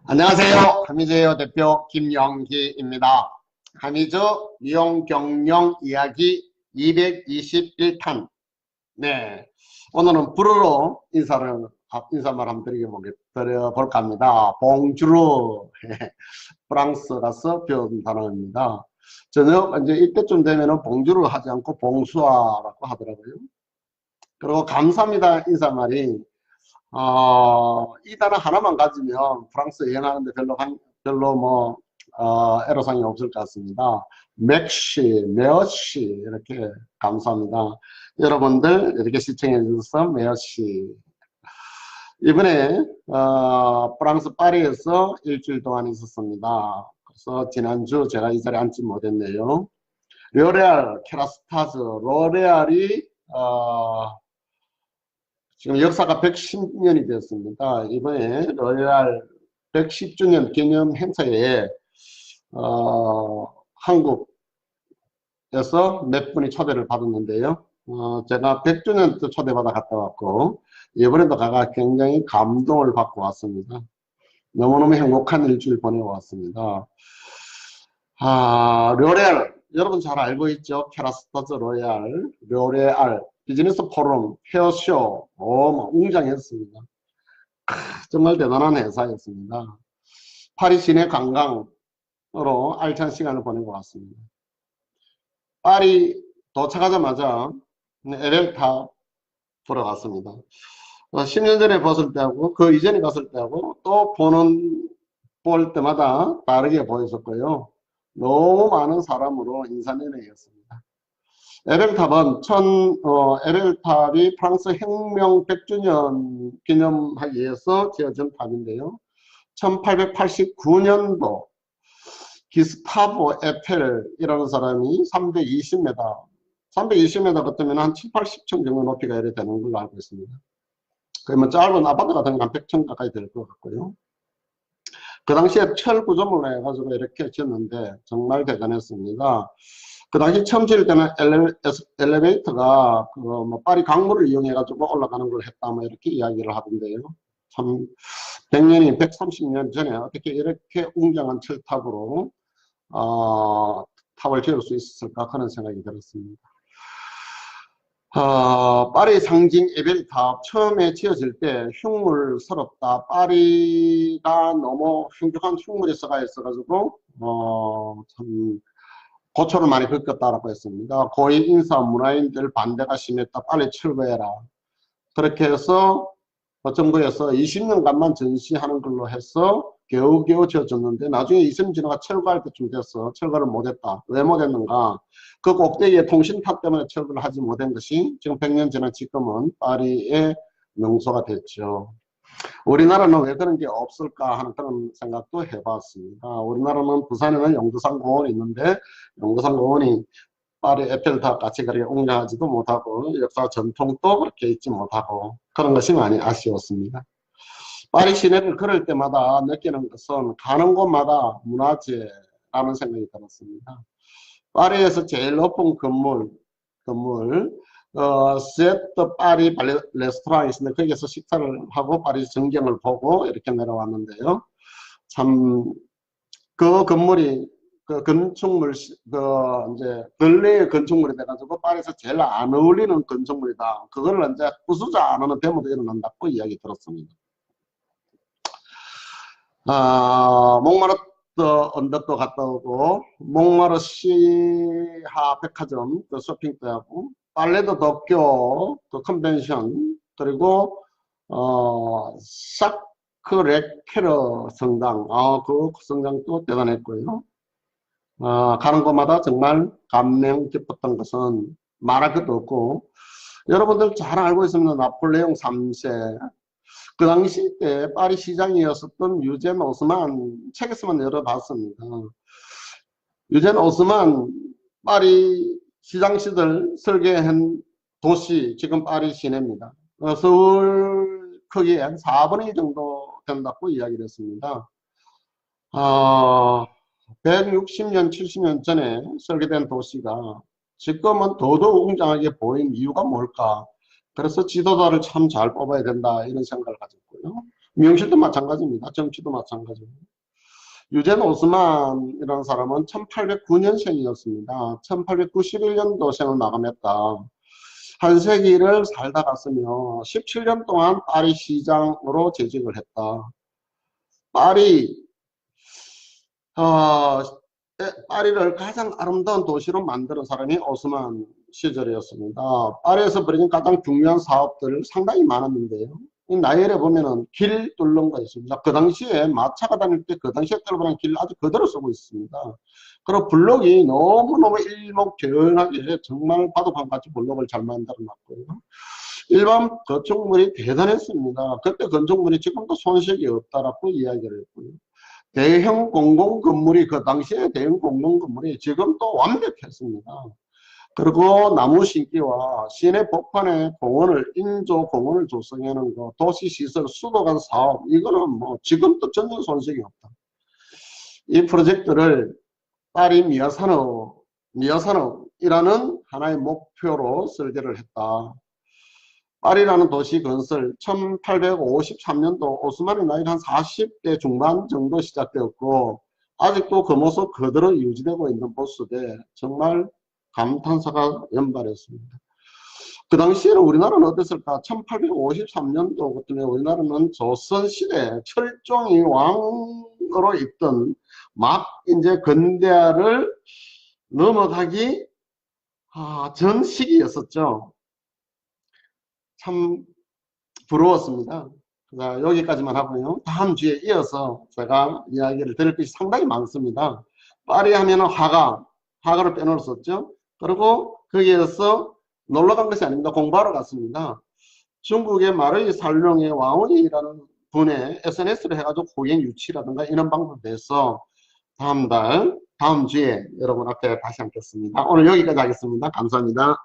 안녕하세요. 하미즈에어 대표 김영기입니다. 하미즈 미용 경영 이야기 221탄. 네. 오늘은 불어로 인사말 한번 드려볼까 합니다. 봉주르. 프랑스라서 배운 단어입니다. 저녁 이제 이때쯤 되면은 봉주르 하지 않고 봉수아라고 하더라고요. 그리고 감사합니다 인사말이 이 단어 하나만 가지면 프랑스 여행하는데 별로 애로사항이 없을 것 같습니다. 맥시, 메어시, 이렇게 감사합니다. 여러분들 이렇게 시청해 주셔서 메어시. 이번에, 프랑스 파리에서 일주일 동안 있었습니다. 그래서 지난주 제가 이 자리에 앉지 못했네요. 료레알, 케라스타즈, 로레알이, 지금 역사가 110년이 되었습니다. 이번에 로레알 110주년 기념 행사에 한국에서 몇 분이 초대를 받았는데요. 제가 100주년 때 초대받아 갔다 왔고 이번에도 가가 굉장히 감동을 받고 왔습니다. 너무너무 행복한 일주일 보내고 왔습니다. 료레알 여러분 잘 알고 있죠? 케라스타즈 로레알, 료레알 비즈니스 포럼, 헤어쇼, 웅장했습니다. 정말 대단한 회사였습니다. 파리 시내 관광으로 알찬 시간을 보내고 왔습니다. 파리 도착하자마자 에펠탑 보러 갔습니다. 10년 전에 봤을 때하고 그 이전에 갔을 때하고 또 볼 때마다 다르게 보였었고요. 너무 많은 사람으로 인산연예였습니다. 에펠탑이 프랑스 혁명 100주년 기념하기 위해서 지어진 탑인데요. 1889년도 기스타보 에펠이라는 사람이 320m 같으면 한 7, 80층 정도 높이가 이래 되는 걸로 알고 있습니다. 그러면 짧은 아파트 같은 건 한 100층 가까이 될 것 같고요. 그 당시에 철 구조물로 해가지고 이렇게 지었는데 정말 대단했습니다. 그 당시 처음 지을 때는 엘리베이터가 파리 강물을 이용해가지고 올라가는 걸 했다, 이렇게 이야기를 하던데요. 참, 100년이 130년 전에 어떻게 이렇게 웅장한 철탑으로, 탑을 지을 수 있었을까 하는 생각이 들었습니다. 파리 상징 에펠탑 처음에 지어질 때 흉물스럽다. 파리가 너무 흉흉한 흉물이 썩어 있어가지고, 참, 고초를 많이 겪었다라고 했습니다. 고위 인사 문화인들 반대가 심했다. 빨리 철거해라. 그렇게 해서 정부에서 20년간만 전시하는 걸로 해서 겨우겨우 지어졌는데 나중에 이승 진화가 철거할 때쯤 돼서 철거를 못했다. 왜 못했는가? 그 꼭대기에 통신탑 때문에 철거를 하지 못한 것이 지금 100년 지난 지금은 파리의 명소가 됐죠. 우리나라는 왜 그런 게 없을까 하는 그런 생각도 해봤습니다. 우리나라는 부산에는 영두산 공원이 있는데 영두산 공원이 파리 에펠탑 같이 그렇게 웅장하지도 못하고 역사 전통도 그렇게 있지 못하고 그런 것이 많이 아쉬웠습니다. 파리 시내를 걸을 때마다 느끼는 것은 가는 곳마다 문화재라는 생각이 들었습니다. 파리에서 제일 높은 건물 세트 파리 레스토랑이 있는데 거기서 식사를 하고 파리 전경을 보고 이렇게 내려왔는데요. 참 그 건물이 그 건축물 이제 근래의 건축물이 돼가지고 파리에서 제일 안 어울리는 건축물이다. 그걸 이제 부수자 안 하는 데모도 일어난다고 이야기 들었습니다. 몽마르트 언덕도 갔다 오고 몽마르 시하 백화점 그 쇼핑도 빨레드 도쿄 그 컨벤션 그리고 샤크레케르 성당 그 성당도 대단했고요. 가는 곳마다 정말 감명 깊었던 것은 말할 것도 없고 여러분들 잘 알고 있습니다. 나폴레옹 3세 그 당시 때 파리 시장이었었던 유젠 오스만 책에서만 열어봤습니다. 유젠 오스만 파리 시장 시절 설계한 도시 지금 파리 시내입니다. 서울 크기의 한 4분의 1 정도 된다고 이야기를 했습니다. 160년 70년 전에 설계된 도시가 지금은 더더욱 웅장하게 보인 이유가 뭘까? 그래서 지도자를 참 잘 뽑아야 된다 이런 생각을 가졌고요. 미용실도 마찬가지입니다. 정치도 마찬가지입니다. 유젠 오스만이라는 사람은 1809년생이었습니다. 1891년도생을 마감했다. 한 세기를 살다 갔으며 17년 동안 파리 시장으로 재직을 했다. 파리, 어, 파리를 가장 아름다운 도시로 만드는 사람이 오스만 시절이었습니다. 파리에서 벌어진 가장 중요한 사업들 상당히 많았는데요. 이 나열에 보면은 길 뚫는 거 있습니다. 그 당시에 마차가 다닐 때 그 당시에 뚫어놓은 길 아주 그대로 쓰고 있습니다. 그리고 블록이 너무너무 일목요연하게 정말 바둑판같이 블록을 잘 만들어 놨고요. 일반 건축물이 대단했습니다. 그때 건축물이 지금도 손색이 없다라고 이야기를 했고요. 대형 공공건물이 그 당시에 대형 공공건물이 지금 또 완벽했습니다. 그리고 나무 심기와 시내 복판에 공원을 인조 공원을 조성하는 거, 도시시설 수도관 사업 이거는 뭐 지금도 전혀 손색이 없다. 이 프로젝트를 파리 미아산업이라는 하나의 목표로 설계를 했다. 파리라는 도시 건설 1853년도 오스만의 나이가 한 40대 중반 정도 시작되었고 아직도 그 모습 그대로 유지되고 있는 모습에 정말 감탄사가 연발했습니다. 그 당시에는 우리나라는 어땠을까? 1853년도 그때 우리나라는 조선시대 철종이 왕으로 있던 막 이제 근대화를 넘어가기 전 시기였었죠. 참 부러웠습니다. 자, 여기까지만 하고요. 다음 주에 이어서 제가 이야기를 드릴 것이 상당히 많습니다. 파리 하면은 화가를 빼놓을 수 없죠. 그리고 거기에서 놀러 간 것이 아닙니다. 공부하러 갔습니다. 중국의 마르이 살롱의 왕원이라는 분의 SNS를 해가지고 호갱 유치라든가 이런 방법에 대해서 다음 주에 여러분 앞에 다시 앉겠습니다. 오늘 여기까지 하겠습니다. 감사합니다.